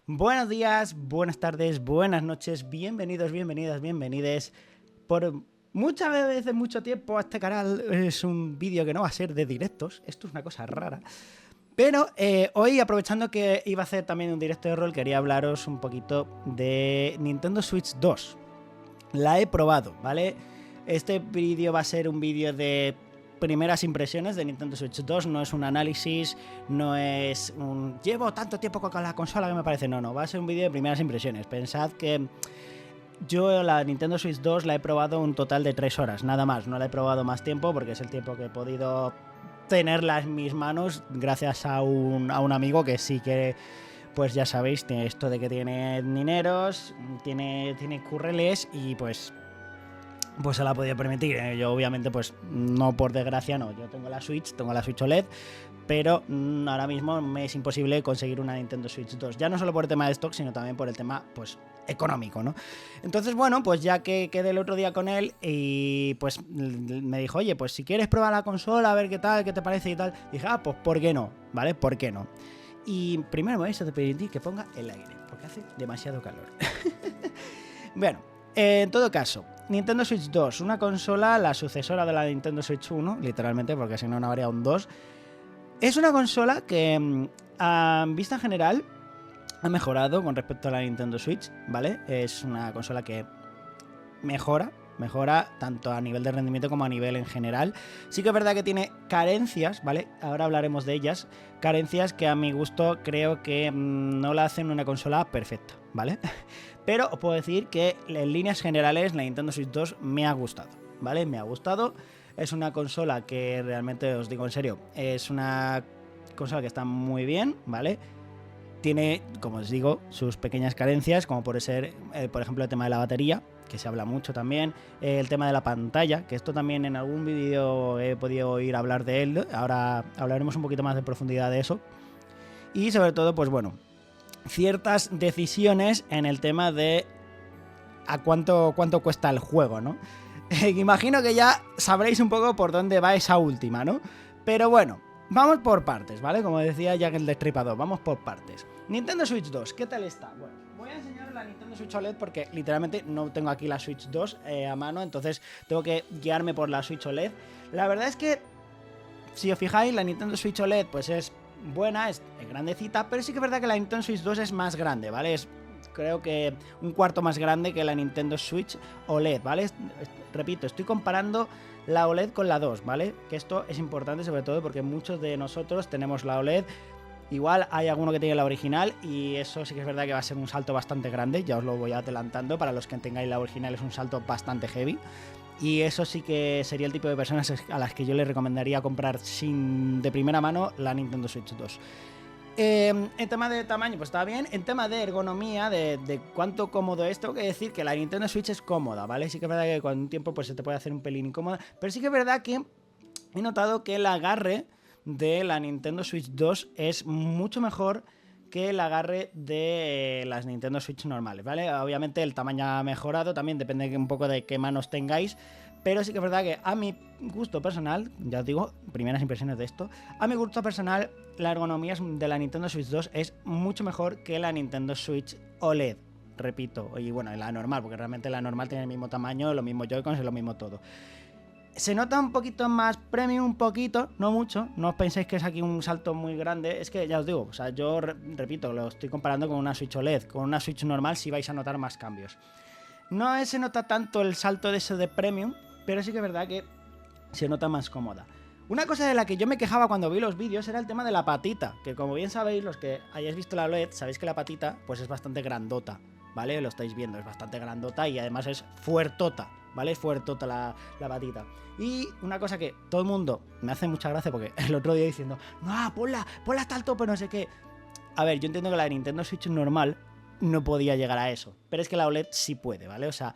Buenos días, buenas tardes, buenas noches, bienvenidos, bienvenidas, bienvenides. Por muchas veces, mucho tiempo, este canal es un vídeo que no va a ser de directos, esto es una cosa rara. Pero hoy, aprovechando que iba a hacer también un directo de rol, quería hablaros un poquito de Nintendo Switch 2. La he probado, ¿vale? Este vídeo va a ser un vídeo de primeras impresiones de Nintendo Switch 2, no es un análisis, no es un llevo tanto tiempo con la consola que me parece, no, va a ser un vídeo de primeras impresiones. Pensad que yo la Nintendo Switch 2 la he probado un total de 3 horas, nada más, no la he probado más tiempo porque es el tiempo que he podido tenerla en mis manos gracias a un amigo que sí que, pues ya sabéis, tiene esto de que tiene dineros, tiene curreles y pues se la ha podido permitir. Yo obviamente pues no, por desgracia no, yo tengo la Switch OLED, pero ahora mismo me es imposible conseguir una Nintendo Switch 2, ya no solo por el tema de stock, sino también por el tema pues económico, ¿no? Entonces bueno, pues ya que quedé el otro día con él y pues me dijo, oye, pues si quieres probar la consola, a ver qué tal, qué te parece y tal, dije, pues ¿por qué no? ¿Vale? ¿Por qué no? Y primero me vais a pedir que ponga el aire, porque hace demasiado calor. Bueno, en todo caso, Nintendo Switch 2, una consola, la sucesora de la Nintendo Switch 1, literalmente, porque si no, no habría un 2. Es una consola que, a vista general, ha mejorado con respecto a la Nintendo Switch, ¿vale? Es una consola que mejora tanto a nivel de rendimiento como a nivel en general. Sí que es verdad que tiene carencias, ¿vale? Ahora hablaremos de ellas. Carencias que a mi gusto creo que no la hacen una consola perfecta, ¿vale? Pero os puedo decir que en líneas generales la Nintendo Switch 2 me ha gustado, ¿vale? Me ha gustado. Es una consola que realmente, os digo en serio, es una consola que está muy bien, ¿vale? Tiene, como os digo, sus pequeñas carencias, como puede ser, por ejemplo, el tema de la batería, que se habla mucho también, el tema de la pantalla, que esto también en algún vídeo he podido oír hablar de él, ahora hablaremos un poquito más de profundidad de eso. Y sobre todo, pues bueno, ciertas decisiones en el tema de a cuánto cuesta el juego, ¿no? Imagino que ya sabréis un poco por dónde va esa última, ¿no? Pero bueno, vamos por partes, ¿vale? Como decía Jack el Destripador, vamos por partes. Nintendo Switch 2, ¿qué tal está? Bueno, voy a enseñaros la Nintendo Switch OLED porque literalmente no tengo aquí la Switch 2 a mano, entonces tengo que guiarme por la Switch OLED. La verdad es que, si os fijáis, la Nintendo Switch OLED pues es buena, es grandecita, pero sí que es verdad que la Nintendo Switch 2 es más grande, ¿vale? Es, creo que un cuarto más grande que la Nintendo Switch OLED, ¿vale? Repito, estoy comparando la OLED con la 2, ¿vale? Que esto es importante sobre todo porque muchos de nosotros tenemos la OLED. Igual hay alguno que tiene la original y eso sí que es verdad que va a ser un salto bastante grande, ya os lo voy adelantando, para los que tengáis la original es un salto bastante heavy. Y eso sí que sería el tipo de personas a las que yo les recomendaría comprar de primera mano la Nintendo Switch 2. En tema de tamaño, pues está bien. En tema de ergonomía, de cuánto cómodo es, tengo que decir que la Nintendo Switch es cómoda, ¿vale? Sí que es verdad que con un tiempo pues se te puede hacer un pelín incómoda, pero sí que es verdad que he notado que el agarre de la Nintendo Switch 2 es mucho mejor que el agarre de las Nintendo Switch normales, ¿vale? Obviamente el tamaño ha mejorado, también depende un poco de qué manos tengáis, pero sí que es verdad que a mi gusto personal, ya os digo, primeras impresiones de esto, a mi gusto personal la ergonomía de la Nintendo Switch 2 es mucho mejor que la Nintendo Switch OLED, repito, y bueno, la normal, porque realmente la normal tiene el mismo tamaño, los mismos Joy-Cons y lo mismo todo. Se nota un poquito más premium, un poquito, no mucho. No os penséis que es aquí un salto muy grande. Es que ya os digo, o sea, yo repito, lo estoy comparando con una Switch OLED. Con una Switch normal sí vais a notar más cambios. No se nota tanto el salto de eso de premium, pero sí que es verdad que se nota más cómoda. Una cosa de la que yo me quejaba cuando vi los vídeos era el tema de la patita, que como bien sabéis, los que hayáis visto la OLED, sabéis que la patita pues es bastante grandota, ¿vale? Lo estáis viendo, es bastante grandota y además es fuertota, ¿vale? Es fuertota la patita. Y una cosa que todo el mundo me hace mucha gracia porque el otro día diciendo, no, ponla hasta el tope, no sé qué. A ver, yo entiendo que la Nintendo Switch normal no podía llegar a eso, pero es que la OLED sí puede, ¿vale? O sea,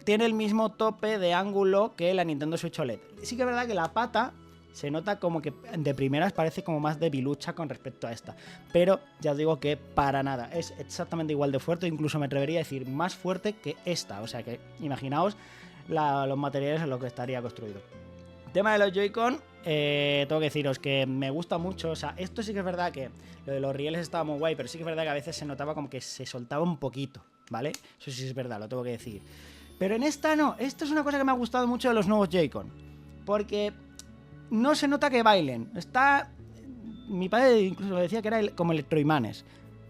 tiene el mismo tope de ángulo que la Nintendo Switch OLED. Sí que es verdad que la pata se nota como que de primeras parece como más debilucha con respecto a esta, pero ya os digo que para nada, es exactamente igual de fuerte, incluso me atrevería a decir más fuerte que esta, o sea que imaginaos los materiales en los que estaría construido. Tema de los Joy-Con, tengo que deciros que me gusta mucho. O sea, esto sí que es verdad que lo de los rieles estaba muy guay, pero sí que es verdad que a veces se notaba como que se soltaba un poquito, ¿vale? Eso sí es verdad, lo tengo que decir. Pero en esta no, esto es una cosa que me ha gustado mucho de los nuevos Joy-Con, porque no se nota que bailen. Está... Mi padre incluso decía que era como electroimanes.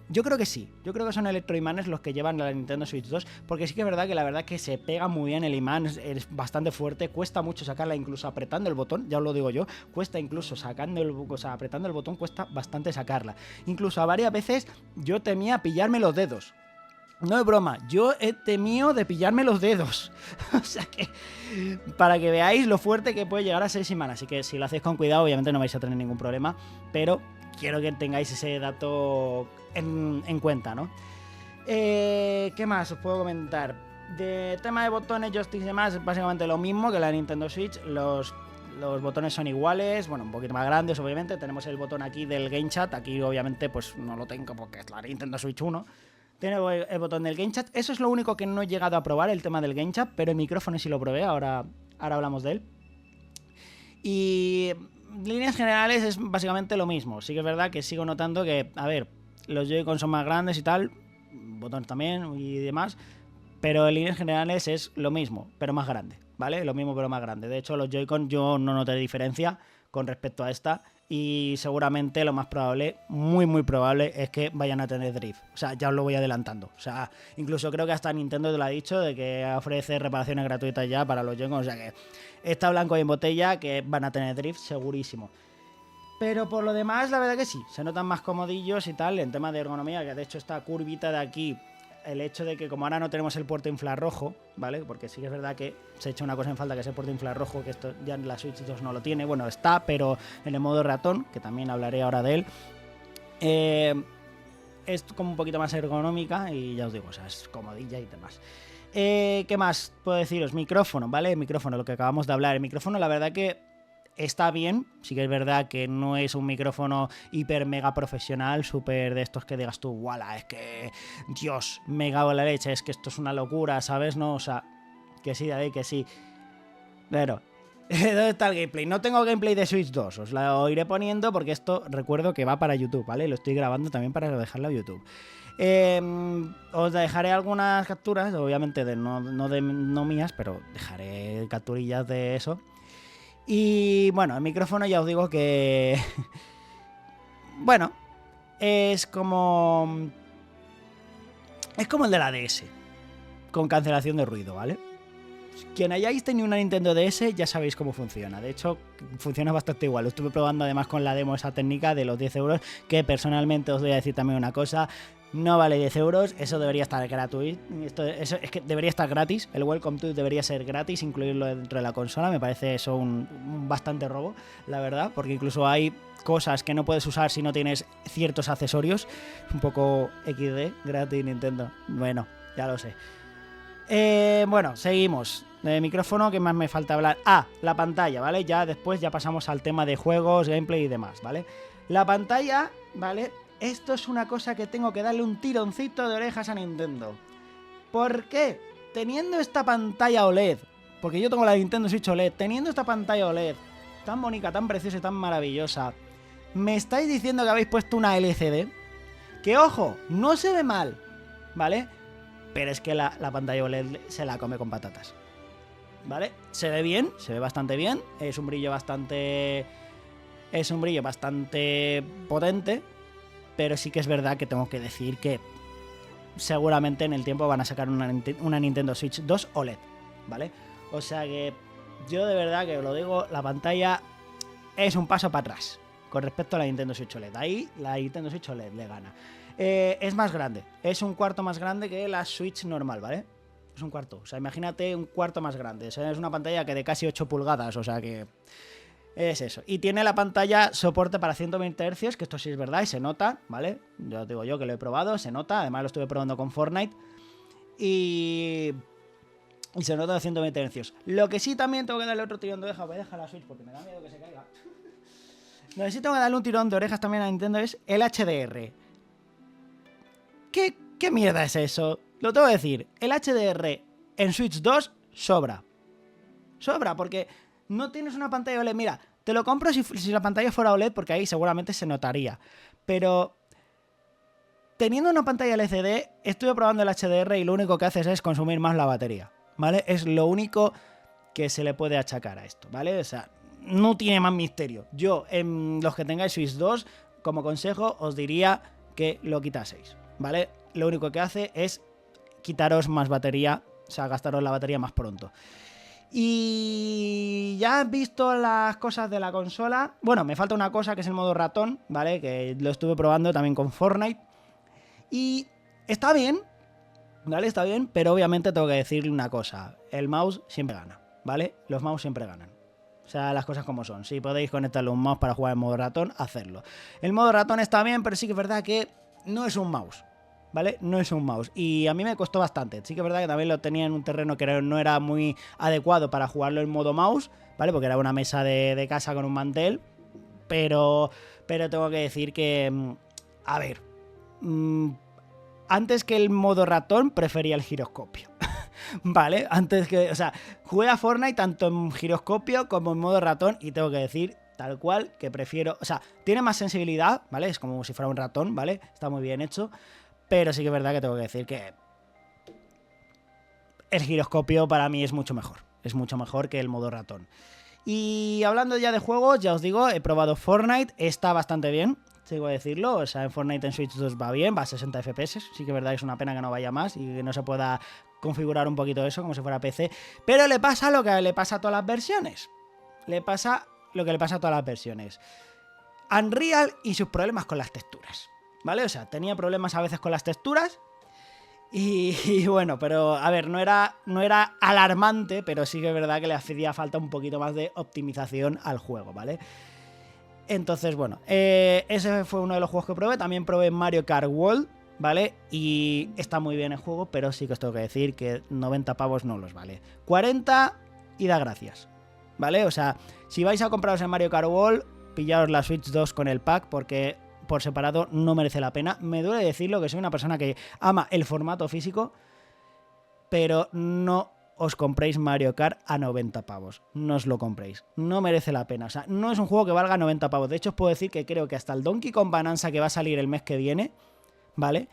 Yo creo que sí, yo creo que son electroimanes los que llevan la Nintendo Switch 2, porque sí que es verdad que la verdad que se pega muy bien el imán, es bastante fuerte, cuesta mucho sacarla incluso apretando el botón, ya os lo digo yo, cuesta incluso apretando el botón cuesta bastante sacarla. Incluso a varias veces yo temía pillarme los dedos. No es broma, yo he temido de pillarme los dedos. O sea que, para que veáis lo fuerte que puede llegar a ser Shimano. Así que si lo hacéis con cuidado, obviamente no vais a tener ningún problema. Pero quiero que tengáis ese dato en cuenta, ¿no? ¿Qué más os puedo comentar? De tema de botones, joystick y demás, básicamente lo mismo que la Nintendo Switch. Los botones son iguales, bueno, un poquito más grandes, obviamente. Tenemos el botón aquí del Game Chat. Aquí, obviamente, pues no lo tengo porque es la Nintendo Switch 1. Tiene el botón del Game Chat. Eso es lo único que no he llegado a probar, el tema del Game Chat, pero el micrófono sí lo probé, ahora hablamos de él. Y en líneas generales es básicamente lo mismo. Sí que es verdad que sigo notando que, a ver, los Joy-Con son más grandes y tal, botones también y demás, pero en líneas generales es lo mismo, pero más grande, ¿vale? Lo mismo pero más grande. De hecho, los Joy-Con yo no noté diferencia con respecto a esta. Y seguramente lo más probable, muy muy probable, es que vayan a tener drift. O sea, ya os lo voy adelantando. O sea, incluso creo que hasta Nintendo te lo ha dicho, de que ofrece reparaciones gratuitas ya para los Joy-Con. O sea que está blanco y en botella que van a tener drift segurísimo. Pero por lo demás, la verdad que sí, se notan más comodillos y tal, en tema de ergonomía, que de hecho esta curvita de aquí, el hecho de que como ahora no tenemos el puerto infrarrojo, ¿vale? Porque sí que es verdad que se echa una cosa en falta, que es el puerto infrarrojo, que esto ya en la Switch 2 no lo tiene. Bueno, está, pero en el modo ratón, que también hablaré ahora de él, es como un poquito más ergonómica y ya os digo, o sea, es comodilla y demás. ¿Qué más puedo deciros? Micrófono, ¿vale? El micrófono, lo que acabamos de hablar. El micrófono, la verdad que está bien, sí que es verdad que no es un micrófono hiper mega profesional, súper de estos que digas tú, ¡wala! Es que, Dios, me cago en la leche, es que esto es una locura, ¿sabes? No, o sea, que sí, David, que sí. Pero, ¿dónde está el gameplay? No tengo gameplay de Switch 2, os lo iré poniendo porque esto recuerdo que va para YouTube, ¿vale? Lo estoy grabando también para dejarlo a YouTube. Os dejaré algunas capturas, obviamente no mías, pero dejaré capturillas de eso. Y bueno, el micrófono ya os digo que... bueno, es como... es como el de la DS, con cancelación de ruido, ¿vale? Quien hayáis tenido una Nintendo DS ya sabéis cómo funciona. De hecho, funciona bastante igual. Lo estuve probando además con la demo esa técnica de los 10 euros, que personalmente os voy a decir también una cosa. No vale 10 euros, eso debería estar gratuito. Eso es que debería estar gratis. El Welcome to debería ser gratis, incluirlo dentro de la consola. Me parece eso un bastante robo, la verdad, porque incluso hay cosas que no puedes usar si no tienes ciertos accesorios. Un poco XD, gratis Nintendo. Bueno, ya lo sé. Bueno, seguimos. De micrófono, ¿qué más me falta hablar? Ah, la pantalla, ¿vale? Ya después ya pasamos al tema de juegos, gameplay y demás, ¿vale? La pantalla, ¿vale? Esto es una cosa que tengo que darle un tironcito de orejas a Nintendo. ¿Por qué? Teniendo esta pantalla OLED, porque yo tengo la Nintendo Switch OLED, teniendo esta pantalla OLED tan bonita, tan preciosa y tan maravillosa, me estáis diciendo que habéis puesto una LCD, que ojo, no se ve mal, ¿vale? Pero es que la pantalla OLED se la come con patatas, ¿vale? Se ve bien, se ve bastante bien, es un brillo bastante potente, pero sí que es verdad que tengo que decir que seguramente en el tiempo van a sacar una Nintendo Switch 2 OLED, ¿vale? O sea que yo de verdad que os lo digo, la pantalla es un paso para atrás con respecto a la Nintendo Switch OLED. Ahí la Nintendo Switch OLED le gana. Es más grande, es un cuarto más grande que la Switch normal, ¿vale? Es un cuarto, o sea, imagínate un cuarto más grande. O sea, es una pantalla que de casi 8 pulgadas, o sea que... es eso. Y tiene la pantalla soporte para 120 Hz, que esto sí es verdad y se nota, ¿vale? Ya os digo yo que lo he probado, se nota. Además lo estuve probando con Fortnite. Y se nota a 120 Hz. Lo que sí también tengo que darle otro tirón de orejas. Voy a dejar la Switch porque me da miedo que se caiga. Lo que sí tengo que darle un tirón de orejas también a Nintendo es el HDR. ¿Qué mierda es eso? Lo tengo que decir. El HDR en Switch 2 sobra. Sobra porque... no tienes una pantalla OLED, mira, te lo compro si la pantalla fuera OLED, porque ahí seguramente se notaría. Pero teniendo una pantalla LCD, estuve probando el HDR y lo único que haces es consumir más la batería, ¿vale? Es lo único que se le puede achacar a esto, ¿vale? O sea, no tiene más misterio. Yo, en los que tengáis Switch 2, como consejo, os diría que lo quitaseis, ¿vale? Lo único que hace es quitaros más batería, o sea, gastaros la batería más pronto. Y ya has visto las cosas de la consola. Bueno, me falta una cosa que es el modo ratón, ¿vale? Que lo estuve probando también con Fortnite. Y está bien, ¿vale? Está bien, pero obviamente tengo que decirle una cosa. El mouse siempre gana, ¿vale? Los mouse siempre ganan. O sea, las cosas como son. Si podéis conectarle un mouse para jugar en modo ratón, hacerlo. El modo ratón está bien, pero sí que es verdad que no es un mouse, ¿vale? No es un mouse. Y a mí me costó bastante. Sí que es verdad que también lo tenía en un terreno que no era muy adecuado para jugarlo en modo mouse, ¿vale? Porque era una mesa de casa con un mantel. Pero tengo que decir que... A ver... Antes que el modo ratón, prefería el giroscopio. Vale, antes que... O sea, jugué a Fortnite tanto en giroscopio como en modo ratón y tengo que decir... Tal cual, que prefiero... O sea, tiene más sensibilidad, ¿vale? Es como si fuera un ratón, ¿vale? Está muy bien hecho. Pero sí que es verdad que tengo que decir que... El giroscopio para mí es mucho mejor. Es mucho mejor que el modo ratón. Y hablando ya de juegos, ya os digo, he probado Fortnite. Está bastante bien, sigo a decirlo. O sea, en Fortnite en Switch 2 va bien, va a 60 FPS. Sí que es verdad que es una pena que no vaya más y que no se pueda configurar un poquito eso como si fuera PC. Pero le pasa lo que le pasa a todas las versiones. Le pasa lo que le pasa a todas las versiones. Unreal y sus problemas con las texturas, ¿vale? O sea, tenía problemas a veces con las texturas y bueno, pero a ver, no era alarmante, pero sí que es verdad que le hacía falta un poquito más de optimización al juego, ¿vale? Entonces, bueno, ese fue uno de los juegos que probé. También probé Mario Kart World, ¿vale? Y está muy bien el juego, pero sí que os tengo que decir que 90 pavos no los vale. 40 y da gracias, ¿vale? O sea, si vais a compraros en Mario Kart World, pillaos la Switch 2 con el pack porque por separado no merece la pena. Me duele decirlo que soy una persona que ama el formato físico, pero no os compréis Mario Kart a 90 pavos. No os lo compréis. No merece la pena. O sea, no es un juego que valga 90 pavos. De hecho, os puedo decir que creo que hasta el Donkey Kong Bonanza que va a salir el mes que viene, ¿vale?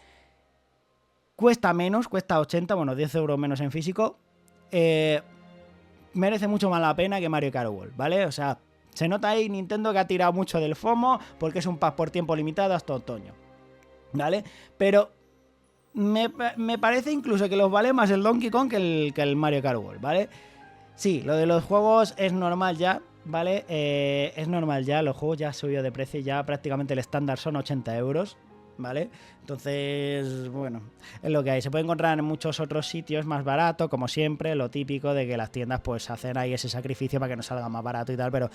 Cuesta menos, cuesta 80, bueno, 10 euros menos en físico. Merece mucho más la pena que Mario Kart World, ¿vale? O sea, se nota ahí Nintendo que ha tirado mucho del FOMO porque es un pack por tiempo limitado hasta otoño, ¿vale? Pero me parece incluso que los vale más el Donkey Kong que el Mario Kart World, ¿vale? Sí, lo de los juegos es normal ya, ¿vale? Es normal ya, los juegos ya han subido de precio, ya prácticamente el estándar son 80 euros, ¿vale? Entonces, bueno, es lo que hay. Se puede encontrar en muchos otros sitios más barato, como siempre, lo típico de que las tiendas pues hacen ahí ese sacrificio para que no salga más barato y tal, pero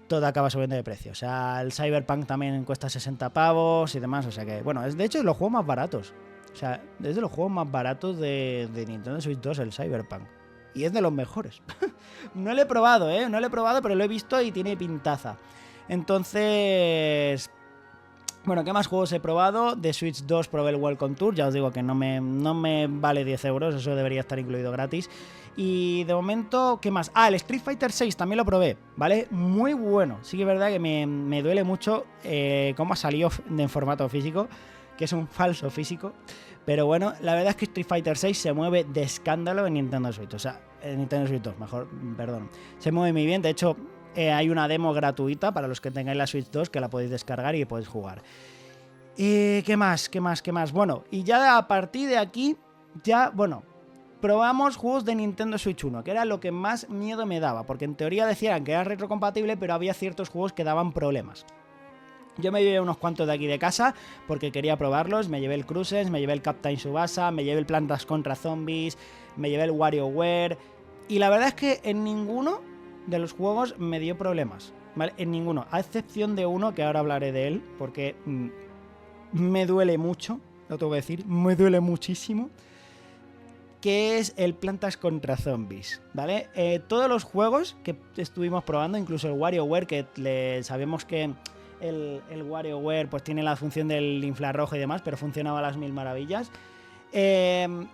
todo acaba subiendo de precio. O sea, el Cyberpunk también cuesta 60 pavos y demás, o sea que, bueno, es de hecho de los juegos más baratos. O sea, es de los juegos más baratos de Nintendo Switch 2, el Cyberpunk. Y es de los mejores. No lo he probado, no lo he probado, pero lo he visto y tiene pintaza. Entonces... Bueno, ¿qué más juegos he probado? De Switch 2 probé el Welcome Tour, ya os digo que no me vale 10 euros, eso debería estar incluido gratis. Y de momento, ¿qué más? Ah, el Street Fighter 6 también lo probé, ¿vale? Muy bueno, sí que es verdad que me duele mucho cómo ha salido en formato físico, que es un falso físico. Pero bueno, la verdad es que Street Fighter 6 se mueve de escándalo en Nintendo Switch, o sea, en Nintendo Switch 2, mejor, perdón. Se mueve muy bien, de hecho... hay una demo gratuita para los que tengáis la Switch 2 que la podéis descargar y podéis jugar. ¿Qué más? Bueno, y ya a partir de aquí, probamos juegos de Nintendo Switch 1, que era lo que más miedo me daba, porque en teoría decían que era retrocompatible, pero había ciertos juegos que daban problemas. Yo me llevé unos cuantos de aquí de casa porque quería probarlos. Me llevé el Cruisers, me llevé el Captain Tsubasa, me llevé el Plantas contra Zombies, me llevé el WarioWare. Y la verdad es que en ninguno de los juegos me dio problemas, ¿vale? En ninguno, a excepción de uno que ahora hablaré de él, porque me duele mucho, lo tengo que decir, me duele muchísimo, que es el Plantas contra Zombies, ¿vale? Todos los juegos que estuvimos probando, incluso el WarioWare, que sabemos que el WarioWare pues tiene la función del infrarrojo y demás, pero funcionaba a las mil maravillas. El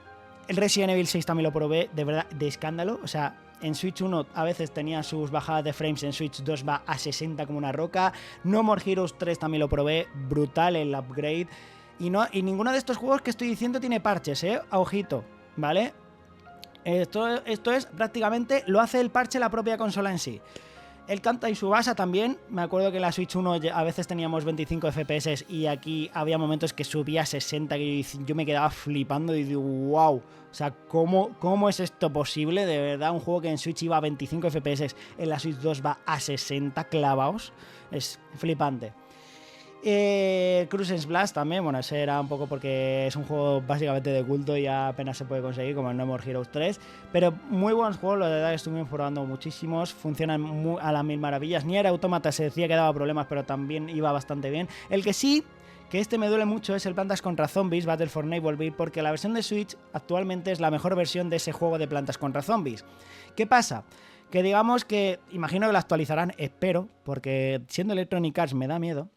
Resident Evil 6 también lo probé, de verdad, de escándalo, o sea... en Switch 1 a veces tenía sus bajadas de frames, en Switch 2 va a 60 como una roca. No More Heroes 3 también lo probé, brutal el upgrade. Y ninguno de estos juegos que estoy diciendo tiene parches, ojito, ¿vale? Esto es prácticamente, lo hace el parche la propia consola en sí. El Kanta y Subasa también, me acuerdo que en la Switch 1 a veces teníamos 25 FPS y aquí había momentos que subía a 60 que yo me quedaba flipando y digo, wow, o sea, ¿cómo es esto posible? De verdad, un juego que en Switch iba a 25 FPS, en la Switch 2 va a 60 clavados, es flipante. Cruise Blast también, bueno, ese era un poco porque es un juego básicamente de culto y apenas se puede conseguir, como el No More Heroes 3, pero muy buenos juegos, la verdad que estuvimos probando muchísimos, funcionan a las mil maravillas. Nier Automata se decía que daba problemas, pero también iba bastante bien. El que sí, que este me duele mucho, es el Plantas contra Zombies Battle for Neighborville, porque la versión de Switch actualmente es la mejor versión de ese juego de Plantas contra Zombies. ¿Qué pasa? Que digamos que, imagino que la actualizarán, espero, porque siendo Electronic Arts me da miedo.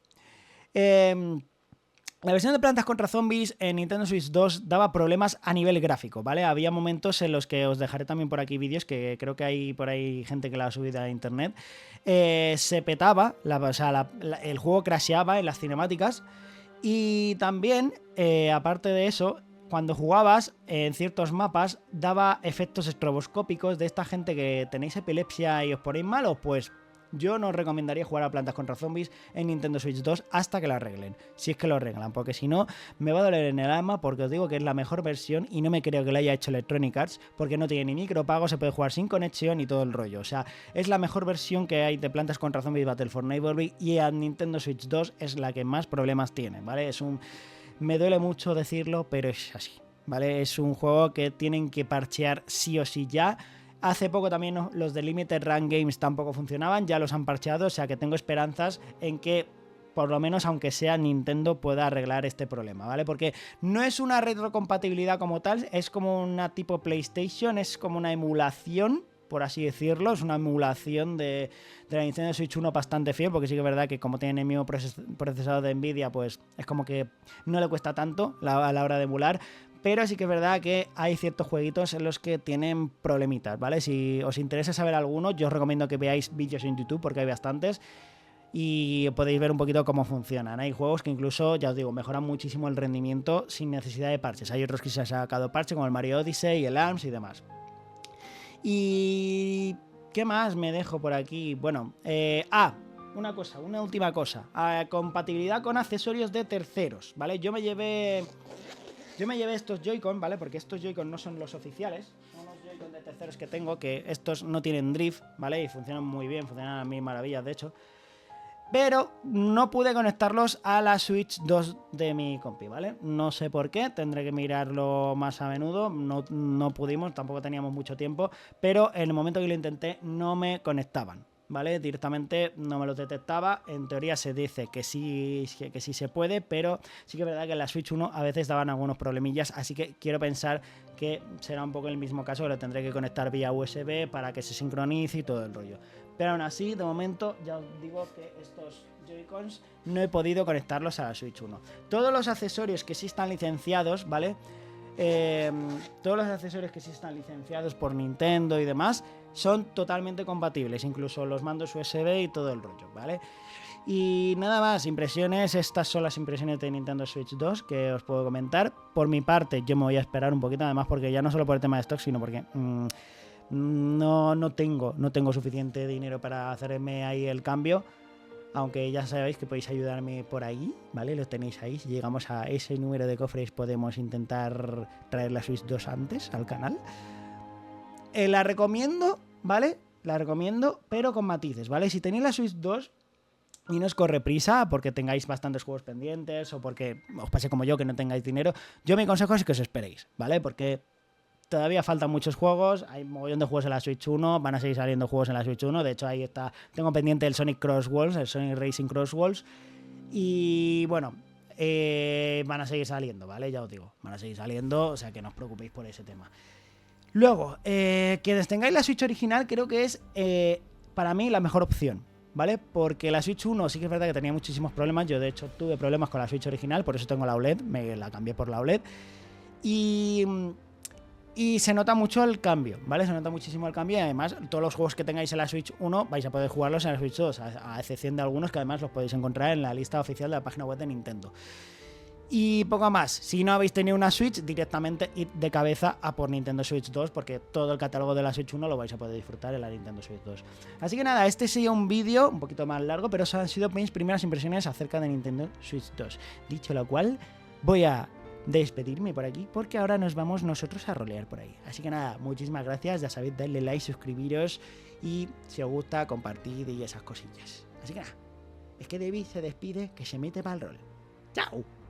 La versión de Plantas contra Zombies en Nintendo Switch 2 daba problemas a nivel gráfico, ¿vale? Había momentos en los que os dejaré también por aquí vídeos, que creo que hay por ahí gente que la ha subido a internet. Se petaba, el juego crasheaba en las cinemáticas y también, aparte de eso, cuando jugabas en ciertos mapas daba efectos estroboscópicos de esta gente que tenéis epilepsia y os ponéis malos, pues yo no os recomendaría jugar a Plantas contra Zombies en Nintendo Switch 2 hasta que lo arreglen, si es que lo arreglan, porque si no me va a doler en el alma, porque os digo que es la mejor versión y no me creo que la haya hecho Electronic Arts, porque no tiene ni micropago, se puede jugar sin conexión y todo el rollo, o sea, es la mejor versión que hay de Plantas contra Zombies Battle for Neighborville y a Nintendo Switch 2 es la que más problemas tiene, ¿vale? Me duele mucho decirlo, pero es así, ¿vale? Es un juego que tienen que parchear sí o sí ya. Hace poco también los de Limited Run Games tampoco funcionaban, ya los han parcheado, o sea que tengo esperanzas en que por lo menos, aunque sea Nintendo, pueda arreglar este problema, ¿vale? Porque no es una retrocompatibilidad como tal, es como una tipo PlayStation, es como una emulación, por así decirlo, es una emulación de la Nintendo Switch 1 bastante fiel, porque sí que es verdad que como tiene el mismo procesador de Nvidia, pues es como que no le cuesta tanto a la hora de emular. Pero sí que es verdad que hay ciertos jueguitos en los que tienen problemitas, ¿vale? Si os interesa saber alguno, yo os recomiendo que veáis vídeos en YouTube porque hay bastantes y podéis ver un poquito cómo funcionan. Hay juegos que incluso, ya os digo, mejoran muchísimo el rendimiento sin necesidad de parches. Hay otros que se han sacado parche como el Mario Odyssey, el ARMS y demás. Y... ¿qué más me dejo por aquí? Bueno, una última cosa. Compatibilidad con accesorios de terceros, ¿vale? Yo me llevé estos Joy-Con, ¿vale? Porque estos Joy-Con no son los oficiales, son los Joy-Con de terceros que tengo, que estos no tienen drift, ¿vale? Y funcionan muy bien, funcionan a mil maravillas, de hecho. Pero no pude conectarlos a la Switch 2 de mi compi, ¿vale? No sé por qué, tendré que mirarlo más a menudo, no pudimos, tampoco teníamos mucho tiempo, pero en el momento que lo intenté no me conectaban, ¿vale? Directamente no me lo detectaba. En teoría se dice que sí se puede, pero sí que es verdad que en la Switch 1 a veces daban algunos problemillas, así que quiero pensar que será un poco el mismo caso, que lo tendré que conectar vía USB para que se sincronice y todo el rollo. Pero aún así, de momento, ya os digo que estos Joy-Cons no he podido conectarlos a la Switch 1. Todos los accesorios que sí están licenciados, ¿vale? Todos los accesorios que sí están licenciados por Nintendo y demás son totalmente compatibles, incluso los mandos USB y todo el rollo, ¿vale? Y nada más, impresiones, estas son las impresiones de Nintendo Switch 2 que os puedo comentar. Por mi parte, yo me voy a esperar un poquito, además porque ya no solo por el tema de stock, sino porque no tengo suficiente dinero para hacerme ahí el cambio. Aunque ya sabéis que podéis ayudarme por ahí, ¿vale? Lo tenéis ahí. Si llegamos a ese número de cofres podemos intentar traer la Switch 2 antes al canal. La recomiendo, ¿vale? La recomiendo, pero con matices, ¿vale? Si tenéis la Switch 2 y no os corre prisa porque tengáis bastantes juegos pendientes o porque os pase como yo que no tengáis dinero, yo mi consejo es que os esperéis, ¿vale? Porque todavía faltan muchos juegos, hay un montón de juegos en la Switch 1, van a seguir saliendo juegos en la Switch 1, de hecho ahí está, tengo pendiente el Sonic Cross Worlds, el Sonic Racing Cross Worlds, y bueno, van a seguir saliendo, ¿vale? Ya os digo, van a seguir saliendo, o sea que no os preocupéis por ese tema. Luego, que tengáis la Switch original creo que es, para mí, la mejor opción, ¿vale? Porque la Switch 1 sí que es verdad que tenía muchísimos problemas, yo de hecho tuve problemas con la Switch original, por eso tengo la OLED, me la cambié por la OLED, y Y se nota mucho el cambio, ¿vale? Se nota muchísimo el cambio y además todos los juegos que tengáis en la Switch 1 vais a poder jugarlos en la Switch 2, a excepción de algunos que además los podéis encontrar en la lista oficial de la página web de Nintendo. Y poco más, si no habéis tenido una Switch, directamente id de cabeza a por Nintendo Switch 2, porque todo el catálogo de la Switch 1 lo vais a poder disfrutar en la Nintendo Switch 2. Así que nada, este sería un vídeo un poquito más largo, pero esas han sido mis primeras impresiones acerca de Nintendo Switch 2. Dicho lo cual, voy a despedirme por aquí, porque ahora nos vamos nosotros a rolear por ahí. Así que nada, muchísimas gracias, ya sabéis, darle like, suscribiros y si os gusta, compartid y esas cosillas. Así que nada, es que David se despide, que se mete para el rol. ¡Chao!